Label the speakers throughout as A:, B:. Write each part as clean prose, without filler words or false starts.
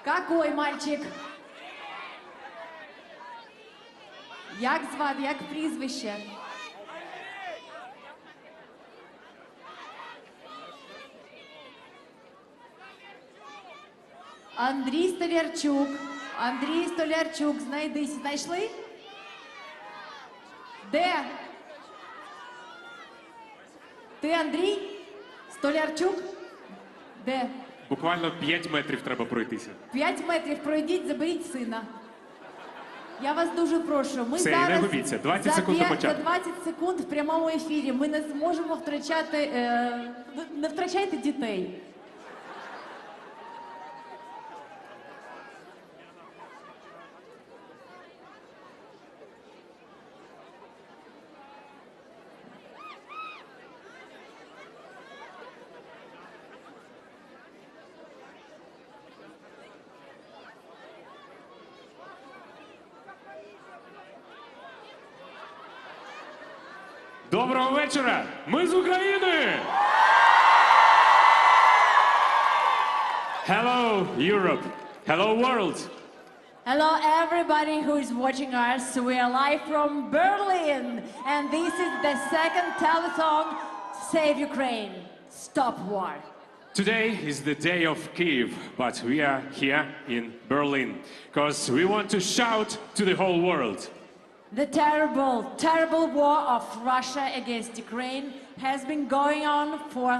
A: Какой мальчик? Як звати, як прізвище? Андрій Столярчук. Андрій Столярчук, знайшли? Де? Ти Андрій? Столярчук? Де?
B: Буквально 5 метрів треба пройтися.
A: 5 метрів пройдіть, заберіть сина. Я вас дуже прошу. Ми
B: Все,
A: зараз
B: не губіться. 20 секунд до початку.
A: за 20 секунд в прямому ефірі. Ми не зможемо втрачати... не втрачайте дітей.
B: Доброго вечора! Ми з України! Hello, Europe! Hello, world!
A: Hello everybody who is watching us. We are live from Berlin. And this is the second telethon, Save Ukraine, Stop War.
B: Today is the day of Kyiv, but we are here in Berlin because we want to shout to the whole world.
A: The terrible, terrible war of Russia against Ukraine has been going on for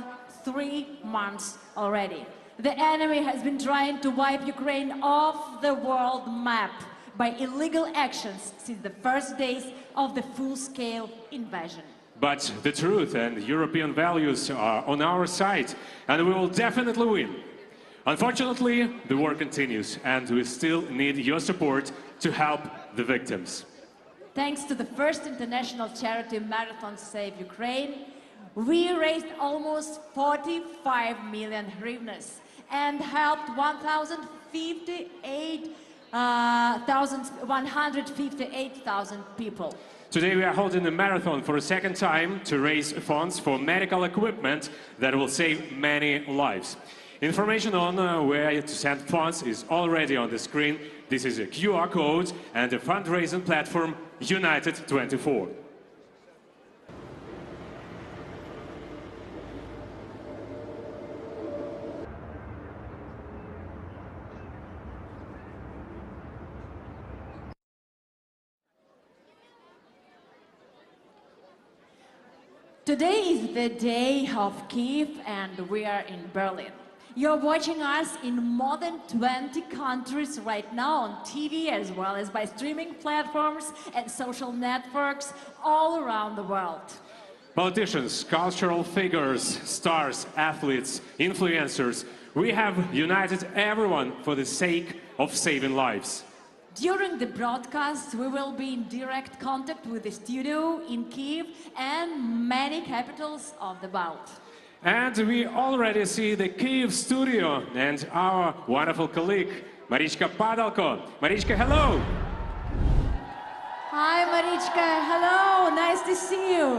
A: 3 months already. The enemy has been trying to wipe Ukraine off the world map by illegal actions since the first days of the full-scale invasion.
B: But the truth and European values are on our side, and we will definitely win. Unfortunately, the war continues, and we still need your support to help the victims.
A: Thanks to the first international charity marathon Save Ukraine, we raised almost 45 million hryvnias and helped 158,000 people.
B: Today we are holding a marathon for a second time to raise funds for medical equipment that will save many lives. Information on where to send funds is already on the screen. This is a QR code and a fundraising platform, United 24.
A: Today is the day of Kyiv and we are in Berlin. You're watching us in more than 20 countries right now on TV as well as by streaming platforms and social networks all around the world.
B: Politicians, cultural figures, stars, athletes, influencers, we have united everyone for the sake of saving lives.
A: During the broadcast, we will be in direct contact with the studio in Kyiv and many capitals of the Balt.
B: And we already see the Kyiv studio and our wonderful colleague, Marichka Padalko. Marichka, hello!
A: Hi, Marichka. Hello. Nice to see you.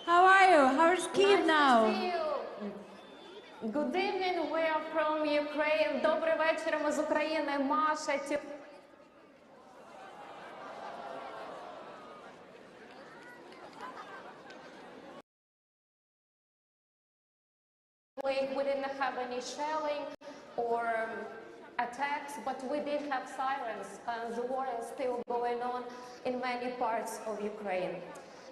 A: How are you? How is Kyiv now?
C: Nice to see you. Good evening. We are from Ukraine. Добрий вечір. Ми з України. Маша. We didn't have any shelling or attacks, but we did have sirens, and the war is still going on in many parts of Ukraine.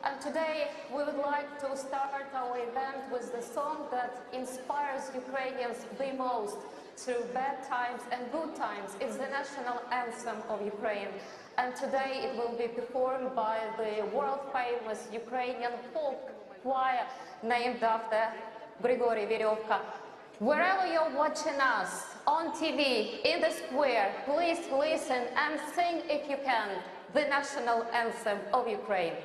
C: And today we would like to start our event with the song that inspires Ukrainians the most through bad times and good times. It's the national anthem of Ukraine. And today it will be performed by the world-famous Ukrainian folk choir named after Grigory Verevka. Wherever you're watching us, on TV, in the square, please listen and sing, if you can, the national anthem of Ukraine.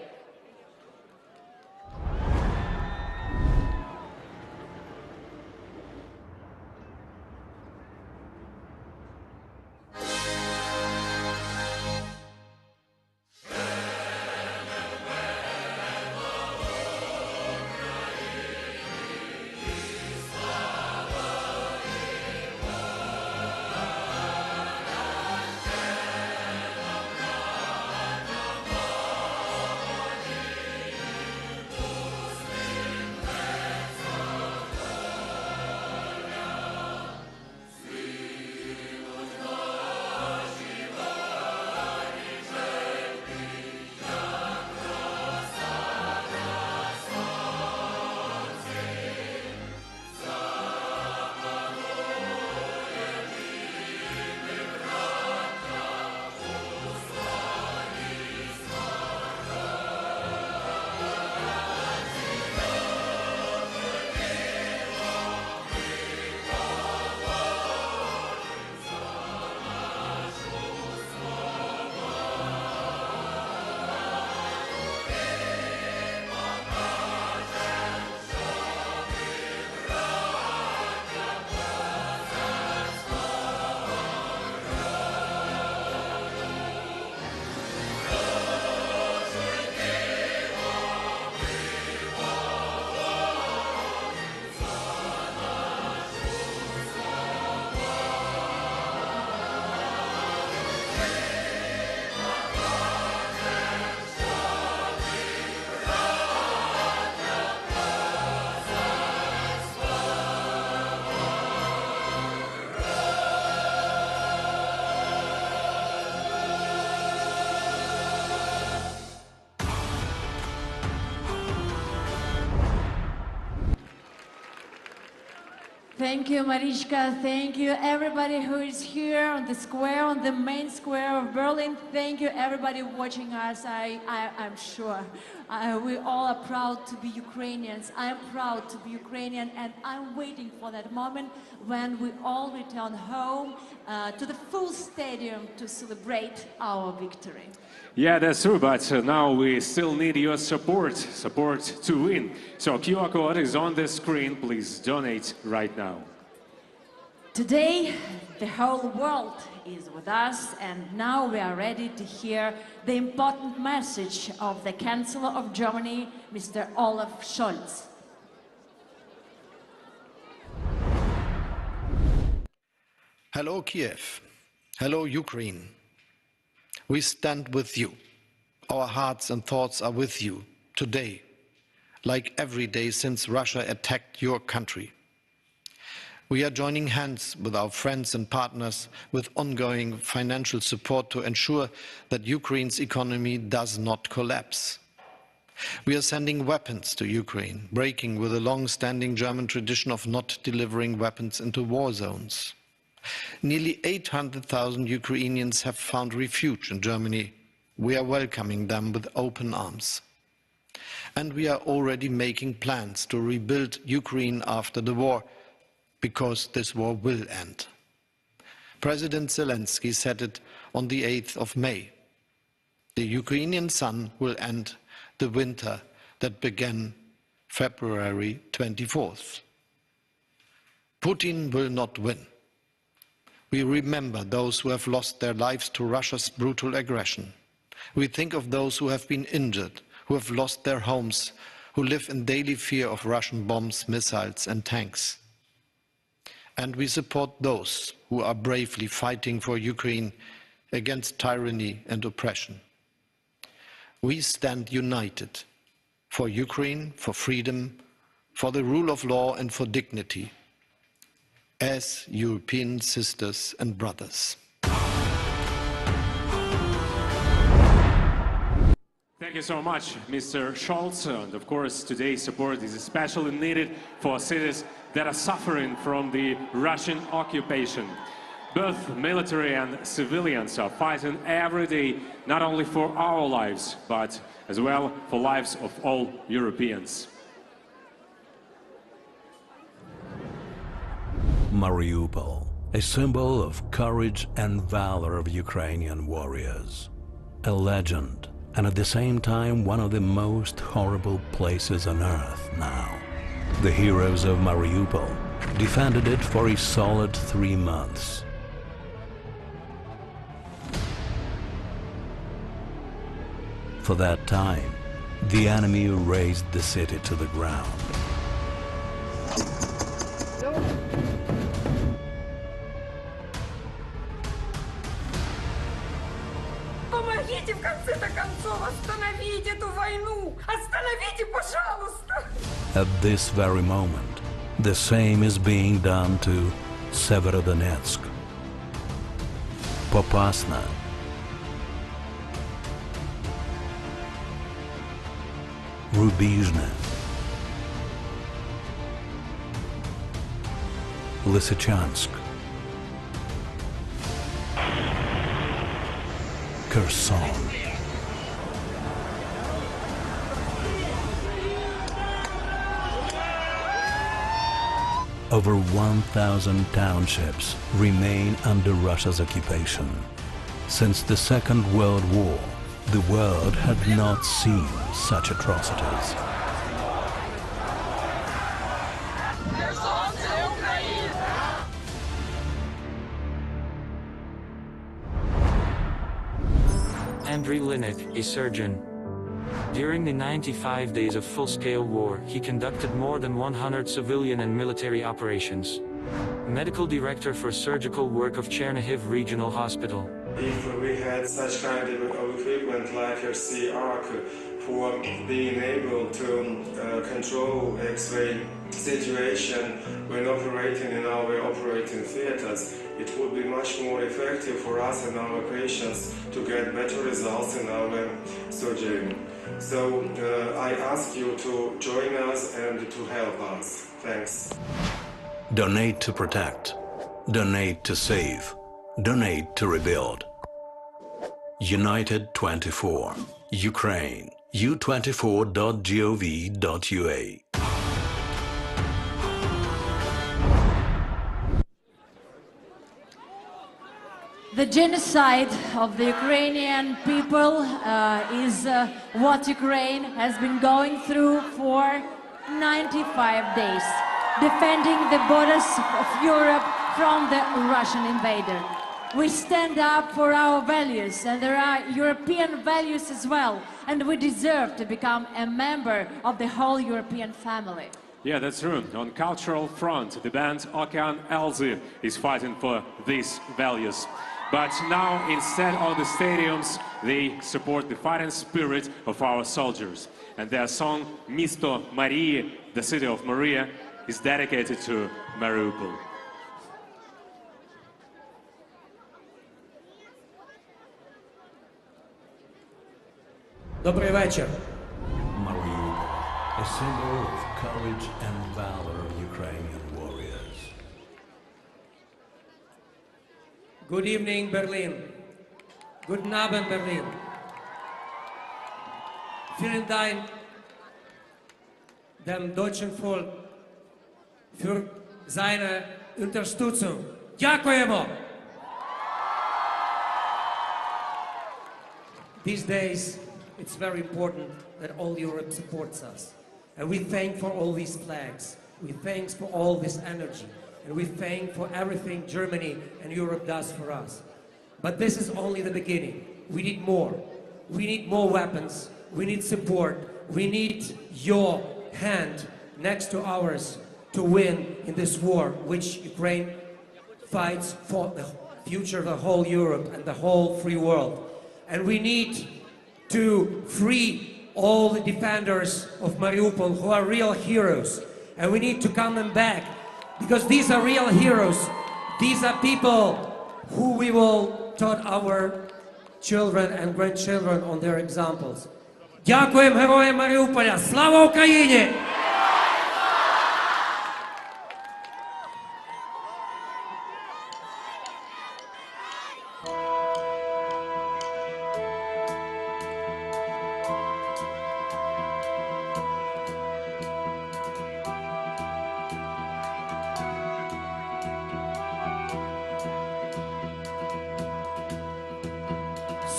A: Thank you, Mariska. Thank you, everybody who is here on the square, on the main square of Berlin. Thank you, everybody watching us. I'm sure we all are proud to be Ukrainians. I'm proud to be Ukrainian, and I'm waiting for that moment when we all return home to the full stadium to celebrate our victory.
B: Yeah, that's true, but now we still need your support to win. So QR code is on the screen. Please donate right now.
A: Today, the whole world is with us, and now we are ready to hear the important message of the Chancellor of Germany, Mr. Olaf Scholz.
D: Hello, Kiev. Hello, Ukraine. We stand with you. Our hearts and thoughts are with you today, like every day since Russia attacked your country. We are joining hands with our friends and partners with ongoing financial support to ensure that Ukraine's economy does not collapse. We are sending weapons to Ukraine, breaking with a long-standing German tradition of not delivering weapons into war zones. Nearly 800,000 Ukrainians have found refuge in Germany. We are welcoming them with open arms. And we are already making plans to rebuild Ukraine after the war, because this war will end. President Zelensky said it on the 8th of May. The Ukrainian sun will end the winter that began February 24th. Putin will not win. We remember those who have lost their lives to Russia's brutal aggression. We think of those who have been injured, who have lost their homes, who live in daily fear of Russian bombs, missiles and tanks. And we support those who are bravely fighting for Ukraine against tyranny and oppression. We stand united for Ukraine, for freedom, for the rule of law and for dignity, as European sisters and brothers.
B: Thank you so much, Mr. Scholz. And of course, today's support is especially needed for cities that are suffering from the Russian occupation. Both military and civilians are fighting every day, not only for our lives, but as well for lives of all Europeans.
E: Mariupol, a symbol of courage and valor of Ukrainian warriors. A legend, and at the same time one of the most horrible places on earth now. The heroes of Mariupol defended it for a solid 3 months. For that time, the enemy razed the city to the ground.
F: Помогите в конце-то концов, остановите эту войну! Остановите, пожалуйста!
E: At this very moment, the same is being done to Severodonetsk, Popasna, Rubizhne, Lysychansk, Kherson. Over 1,000 townships remain under Russia's occupation. Since the Second World War, the world had not seen such atrocities.
G: Andriy Linik, a surgeon. During the 95 days of full-scale war, he conducted more than 100 civilian and military operations. Medical director for surgical work of Chernihiv Regional Hospital.
H: If we had such kind of equipment like RC Arc for being able to control X-ray situation when operating in our operating theaters, it would be much more effective for us and our patients to get better results in our surgery. So I ask you to join us and to help us. Thanks.
E: Donate to protect. Donate to save. Donate to rebuild. United 24. Ukraine. u24.gov.ua.
A: The genocide of the Ukrainian people is what Ukraine has been going through for 95 days, defending the borders of Europe from the Russian invader. We stand up for our values, and there are European values as well, and we deserve to become a member of the whole European family.
B: Yeah, that's true. On cultural front, the band Okean Elzy is fighting for these values. But now, instead of the stadiums, they support the fighting spirit of our soldiers. And their song, Misto Marie, the city of Maria, is dedicated to Mariupol.
I: Добрий вечір.
E: Mariupol, a symbol of courage and valor of Ukrainian warriors.
I: Good evening, Berlin. Guten Abend, Berlin. Vielen Dank dem deutschen Volk für seine Unterstützung. Дякуємо! These days, it's very important that all Europe supports us. And we thank for all these flags. We thank for all this energy. And we thank for everything Germany and Europe does for us. But this is only the beginning. We need more. We need more weapons. We need support. We need your hand next to ours to win in this war, which Ukraine fights for the future of the whole Europe and the whole free world. And we need to free all the defenders of Mariupol who are real heroes. And we need to come them back, because these are real heroes. These are people who we will taught our children and grandchildren on their examples. Дякуємо героям Маріуполя! Слава Україні!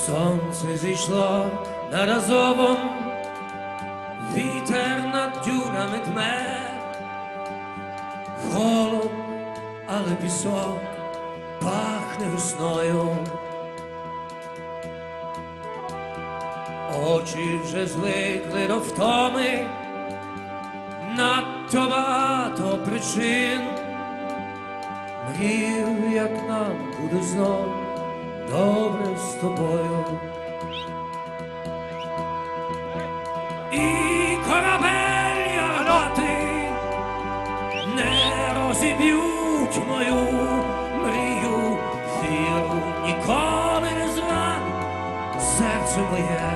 I: Сонце зійшло над Азовом, вітер над дюнами дме, холод, але пісок пахне весною. Очі вже звикли до втоми, надто багато причин. Мрію, як нам буде знов добре з тобою. І корабель ягноти не розіб'ють мою мрію. Віру ніколи не зрань серце моє.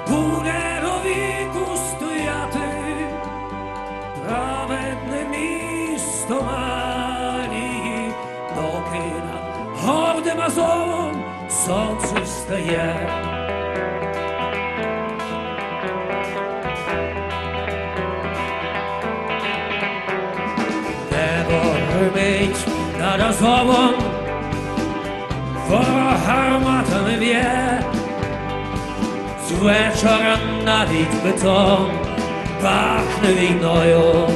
I: Буде до віку стояти праведне місто Марії, доки над гордим Азовом сонце встає. Небо гримить над Азовом, ворог гарматами б'є. З вечора навіть бетон пахне війною.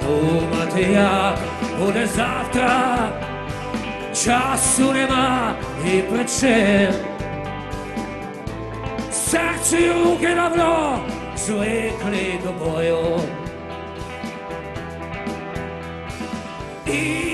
I: Думати, як буде завтра, часу нема і причин. Серце й руки давно звикли до бою. І